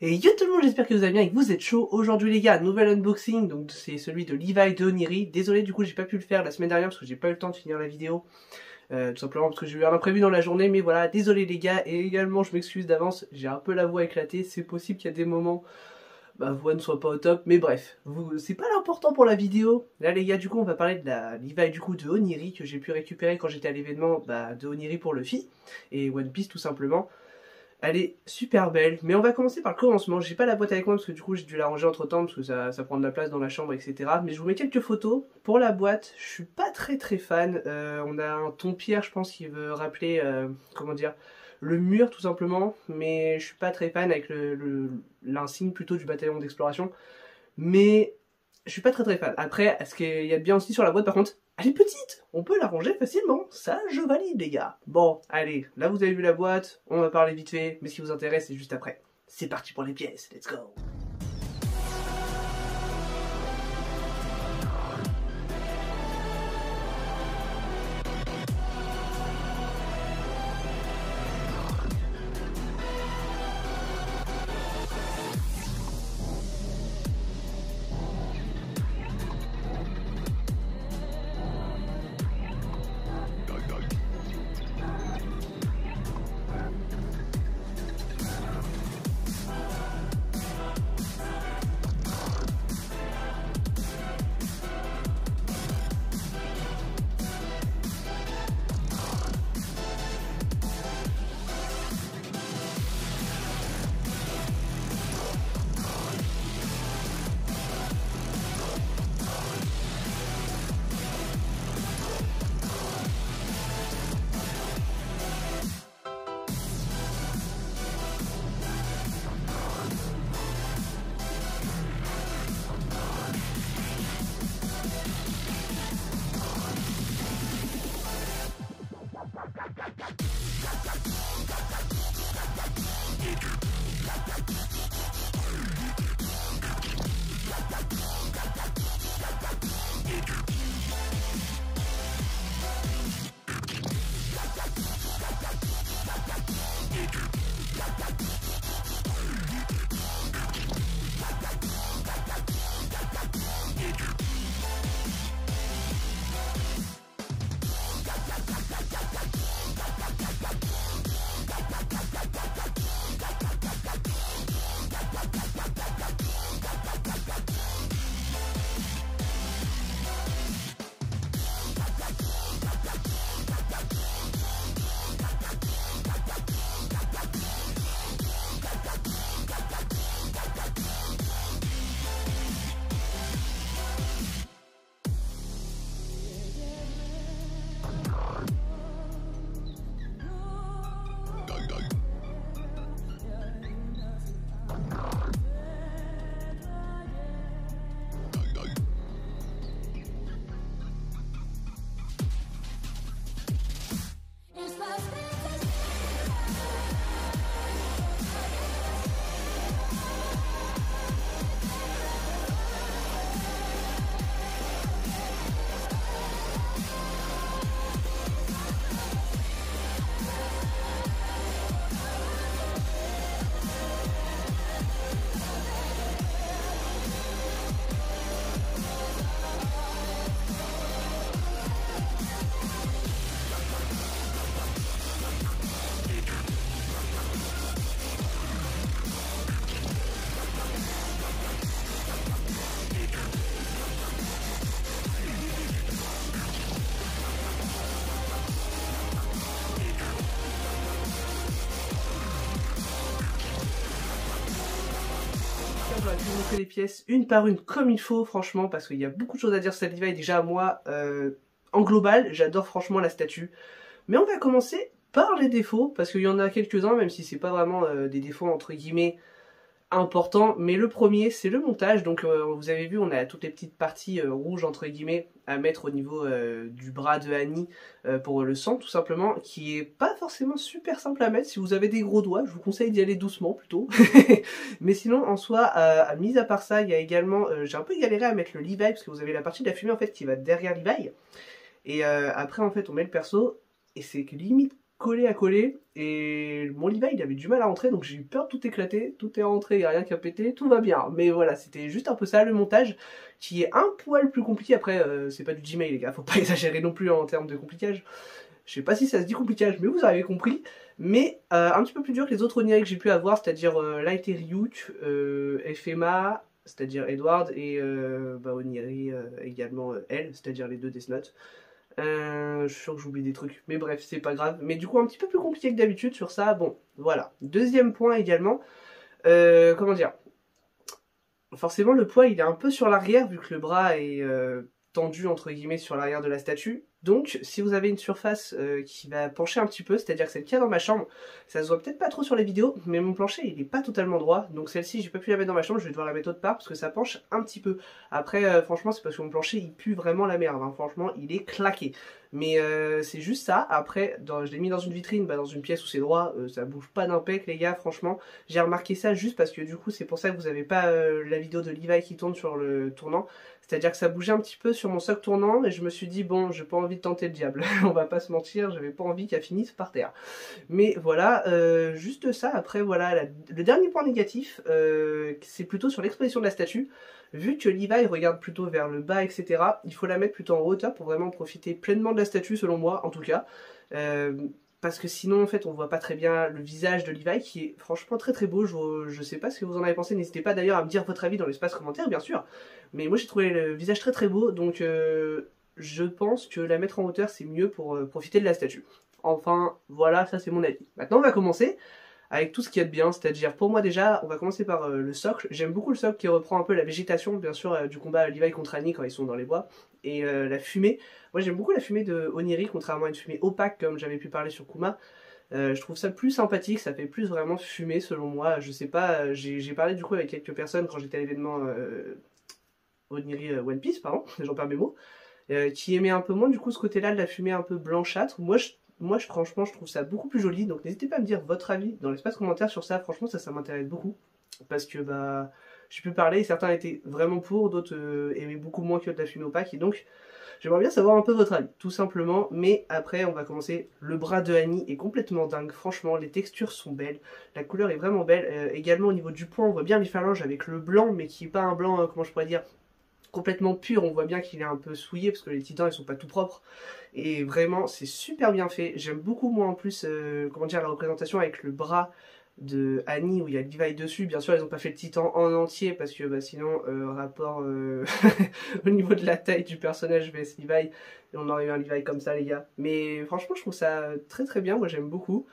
Et yo tout le monde, j'espère que vous allez bien et que vous êtes chaud. Aujourd'hui les gars, nouvel unboxing, donc c'est celui de Levi de Oniri. Désolé du coup j'ai pas pu le faire la semaine dernière parce que j'ai pas eu le temps de finir la vidéo. Tout simplement parce que j'ai eu un imprévu dans la journée, mais voilà, désolé les gars. Et également je m'excuse d'avance, j'ai un peu la voix éclatée. C'est possible qu'il y a des moments ma voix ne soit pas au top, mais bref, c'est pas l'important pour la vidéo. Là les gars, du coup on va parler de la Levi du coup de Oniri que j'ai pu récupérer quand j'étais à l'événement de Oniri pour Luffy et One Piece tout simplement. Elle est super belle, mais on va commencer par le commencement. J'ai pas la boîte avec moi parce que du coup j'ai dû la ranger entre temps parce que ça prend de la place dans la chambre, etc. Mais je vous mets quelques photos. Pour la boîte, je suis pas très fan. On a un ton pierre, je pense, qui veut rappeler, comment dire, le mur tout simplement. Mais je suis pas très fan avec l'insigne plutôt du bataillon d'exploration. Mais je suis pas très fan. Après, ce qu'il y a de bien aussi sur la boîte par contre, elle est petite, on peut la ranger facilement, ça je valide les gars. Bon, allez, là vous avez vu la boîte, on va parler vite fait, mais ce qui vous intéresse c'est juste après. C'est parti pour les pièces, let's go. J'aurais pu vous montrer les pièces une par une comme il faut franchement parce qu'il y a beaucoup de choses à dire sur cette Levi. Déjà moi en global j'adore franchement la statue, mais on va commencer par les défauts parce qu'il y en a quelques-uns même si c'est pas vraiment des défauts entre guillemets importants, mais le premier c'est le montage. Donc vous avez vu, on a toutes les petites parties rouges entre guillemets à mettre au niveau du bras de Annie pour le sang tout simplement, qui est pas forcément super simple à mettre. Si vous avez des gros doigts, je vous conseille d'y aller doucement plutôt. Mais sinon en soi, mis à part ça, il y a également, j'ai un peu galéré à mettre le Levi parce que vous avez la partie de la fumée en fait qui va derrière Levi, et après en fait on met le perso et c'est limite collé à coller et mon Levi il avait du mal à rentrer donc j'ai eu peur de tout éclater, tout est rentré, il n'y a rien qui a pété, tout va bien. Mais voilà, c'était juste un peu ça le montage qui est un poil plus compliqué. Après c'est pas du Gmail les gars, faut pas exagérer non plus en termes de complicage. Je sais pas si ça se dit compliquage mais vous avez compris. Mais un petit peu plus dur que les autres Onieri que j'ai pu avoir, c'est-à-dire Light et Ryuk, FMA, c'est-à-dire Edward, et Onieri également elle, c'est-à-dire les deux Death Note. Je suis sûr que j'oublie des trucs, mais bref, c'est pas grave. Mais du coup, un petit peu plus compliqué que d'habitude sur ça. Bon, voilà. Deuxième point également, comment dire, forcément le poids il est un peu sur l'arrière vu que le bras est tendu entre guillemets sur l'arrière de la statue. Donc si vous avez une surface qui va pencher un petit peu, c'est-à-dire que c'est le cas dans ma chambre, ça se voit peut-être pas trop sur les vidéos, mais mon plancher il est pas totalement droit, donc celle-ci j'ai pas pu la mettre dans ma chambre, je vais devoir la mettre autre part parce que ça penche un petit peu. Après franchement c'est parce que mon plancher il pue vraiment la merde, hein. Franchement il est claqué. Mais c'est juste ça, après je l'ai mis dans une vitrine, dans une pièce où c'est droit, ça bouge pas d'un pec les gars, franchement. J'ai remarqué ça juste parce que du coup c'est pour ça que vous avez pas la vidéo de Levi qui tourne sur le tournant. C'est-à-dire que ça bougeait un petit peu sur mon socle tournant et je me suis dit bon j'ai pas envie de tenter le diable, on va pas se mentir, j'avais pas envie qu'elle finisse par terre. Mais voilà, juste ça, après voilà, le dernier point négatif, c'est plutôt sur l'exposition de la statue. Vu que Levi regarde plutôt vers le bas, etc., il faut la mettre plutôt en hauteur pour vraiment profiter pleinement de la statue, selon moi, en tout cas. Parce que sinon, en fait, on voit pas très bien le visage de Levi, qui est franchement très très beau. Je sais pas ce que vous en avez pensé, n'hésitez pas d'ailleurs à me dire votre avis dans l'espace commentaire, bien sûr. Mais moi, j'ai trouvé le visage très très beau, donc je pense que la mettre en hauteur, c'est mieux pour profiter de la statue. Enfin, voilà, ça c'est mon avis. Maintenant, on va commencer avec tout ce qu'il y a de bien, c'est-à-dire pour moi déjà, on va commencer par le socle. J'aime beaucoup le socle qui reprend un peu la végétation, bien sûr, du combat Levi contre Annie quand ils sont dans les bois, et la fumée. Moi j'aime beaucoup la fumée de Onieri, contrairement à une fumée opaque comme j'avais pu parler sur Kuma. Je trouve ça plus sympathique, ça fait plus vraiment fumée selon moi. Je sais pas, j'ai parlé du coup avec quelques personnes quand j'étais à l'événement Onieri One Piece, pardon, j'en perds mes mots, qui aimaient un peu moins du coup ce côté-là de la fumée un peu blanchâtre. Moi, franchement, je trouve ça beaucoup plus joli, donc n'hésitez pas à me dire votre avis dans l'espace commentaire sur ça. Franchement, ça m'intéresse beaucoup, parce que j'ai pu parler, certains étaient vraiment pour, d'autres aimaient beaucoup moins que de la fumée opaque, et donc j'aimerais bien savoir un peu votre avis, tout simplement. Mais après, on va commencer. Le bras de Annie est complètement dingue, franchement, les textures sont belles, la couleur est vraiment belle. Également au niveau du poing, on voit bien les phalanges avec le blanc, mais qui n'est pas un blanc, comment je pourrais dire, complètement pur, on voit bien qu'il est un peu souillé parce que les titans ils sont pas tout propres et vraiment c'est super bien fait. J'aime beaucoup moi en plus comment dire la représentation avec le bras de Annie où il y a Levi dessus. Bien sûr ils ont pas fait le titan en entier parce que sinon rapport au niveau de la taille du personnage vs Levi, on aurait eu un Levi comme ça les gars. Mais franchement je trouve ça très très bien, moi j'aime beaucoup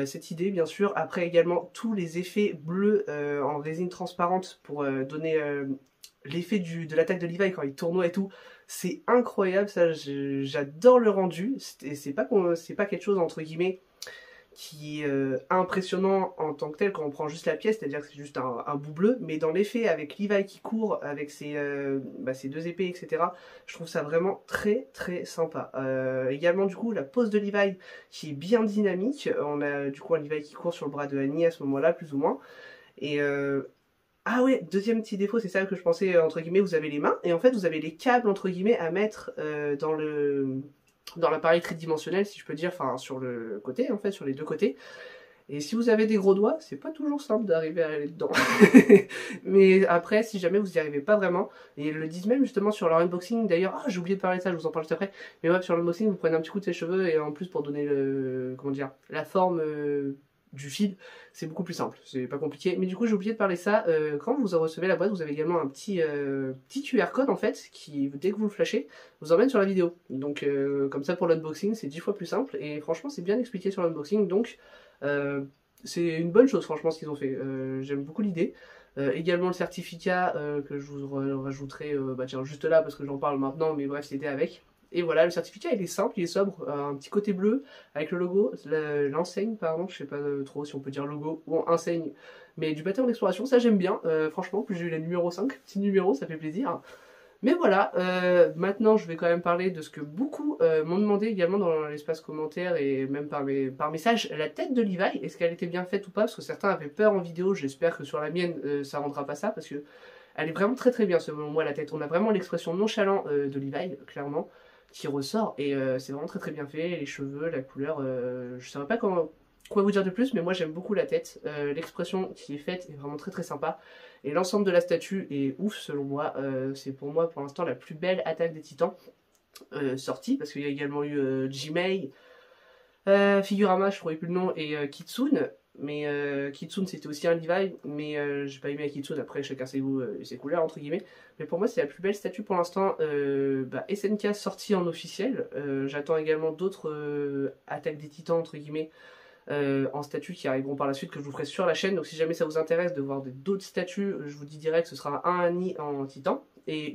cette idée bien sûr. Après également tous les effets bleus en résine transparente pour donner l'effet de l'attaque de Levi quand il tournoie et tout, c'est incroyable, ça j'adore le rendu. C'est pas quelque chose entre guillemets qui est impressionnant en tant que tel quand on prend juste la pièce, c'est-à-dire que c'est juste un bout bleu, mais dans l'effet avec Levi qui court avec ses deux épées, etc., je trouve ça vraiment très très sympa. Également du coup la pose de Levi qui est bien dynamique, on a du coup un Levi qui court sur le bras de Annie à ce moment-là, plus ou moins, et ah ouais, deuxième petit défaut, c'est ça que je pensais, entre guillemets, vous avez les mains, et en fait vous avez les câbles, entre guillemets, à mettre dans l'appareil tridimensionnel, si je peux dire, enfin sur le côté, en fait, sur les deux côtés. Et si vous avez des gros doigts, c'est pas toujours simple d'arriver à aller dedans. Mais après, si jamais vous n'y arrivez pas vraiment, et ils le disent même justement sur leur unboxing, d'ailleurs, j'ai oublié de parler de ça, je vous en parle juste après, mais ouais, sur l'unboxing, vous prenez un petit coup de ses cheveux, et en plus pour donner comment dire, la forme du fil, c'est beaucoup plus simple, c'est pas compliqué. Mais du coup j'ai oublié de parler ça, quand vous recevez la boîte vous avez également un petit QR code en fait qui dès que vous le flashez vous emmène sur la vidéo, donc comme ça pour l'unboxing c'est 10 fois plus simple et franchement c'est bien expliqué sur l'unboxing, donc c'est une bonne chose franchement ce qu'ils ont fait. J'aime beaucoup l'idée. Également le certificat que je vous rajouterai tiens, juste là parce que j'en parle maintenant, mais bref c'était avec. Et voilà, le certificat il est simple, il est sobre, un petit côté bleu avec le logo, l'enseigne pardon, je sais pas trop si on peut dire logo ou enseigne, mais du bâtiment d'exploration, ça j'aime bien, franchement, plus j'ai eu la numéro 5, petit numéro, ça fait plaisir. Mais voilà, maintenant je vais quand même parler de ce que beaucoup m'ont demandé également dans l'espace commentaire et même par message, la tête de Levi, est-ce qu'elle était bien faite ou pas, parce que certains avaient peur en vidéo, j'espère que sur la mienne ça rendra pas ça, parce que elle est vraiment très très bien selon moi la tête, on a vraiment l'expression nonchalant de Levi, clairement. qui ressort et c'est vraiment très très bien fait, les cheveux, la couleur, je saurais pas quoi vous dire de plus, mais moi j'aime beaucoup la tête, l'expression qui est faite est vraiment très très sympa et l'ensemble de la statue est ouf selon moi, c'est pour moi pour l'instant la plus belle attaque des titans sortie, parce qu'il y a également eu Jimei, Figurama, je ne trouvais plus le nom, et Kitsune. Mais Kitsune c'était aussi un Levi, mais j'ai pas aimé Kitsune, après chacun ses goûts et ses couleurs entre guillemets. Mais pour moi c'est la plus belle statue pour l'instant. SNK sorti en officiel, j'attends également d'autres attaques des titans entre guillemets en statues qui arriveront par la suite que je vous ferai sur la chaîne. Donc si jamais ça vous intéresse de voir d'autres statues, je vous dis direct ce sera un Annie en titan et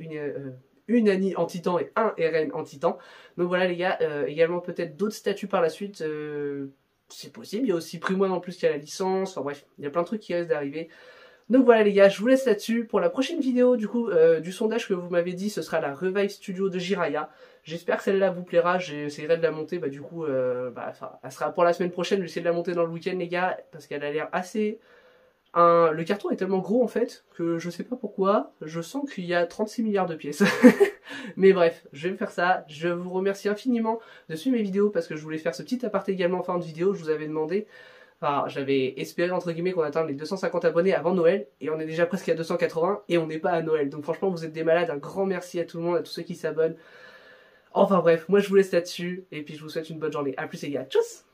une Annie en titan et un Eren en titan. Donc voilà les gars, également peut-être d'autres statues par la suite, c'est possible. Il y a aussi Primoine en plus qui a la licence, enfin bref, il y a plein de trucs qui restent d'arriver. Donc voilà les gars, je vous laisse là-dessus. Pour la prochaine vidéo du coup, du sondage que vous m'avez dit, ce sera la Revive Studio de Jiraiya. J'espère que celle-là vous plaira, j'essaierai de la monter, du coup, elle sera pour la semaine prochaine, je vais essayer de la monter dans le week-end les gars, parce qu'elle a l'air assez... Le carton est tellement gros en fait, que je sais pas pourquoi, je sens qu'il y a 36 milliards de pièces. Mais bref, je vais me faire ça. Je vous remercie infiniment de suivre mes vidéos parce que je voulais faire ce petit aparté également en fin de vidéo. Je vous avais demandé, enfin j'avais espéré entre guillemets qu'on atteigne les 250 abonnés avant Noël et on est déjà presque à 280 et on n'est pas à Noël. Donc franchement vous êtes des malades, un grand merci à tout le monde, à tous ceux qui s'abonnent. Enfin bref, moi je vous laisse là-dessus et puis je vous souhaite une bonne journée. A plus les gars, tchuss!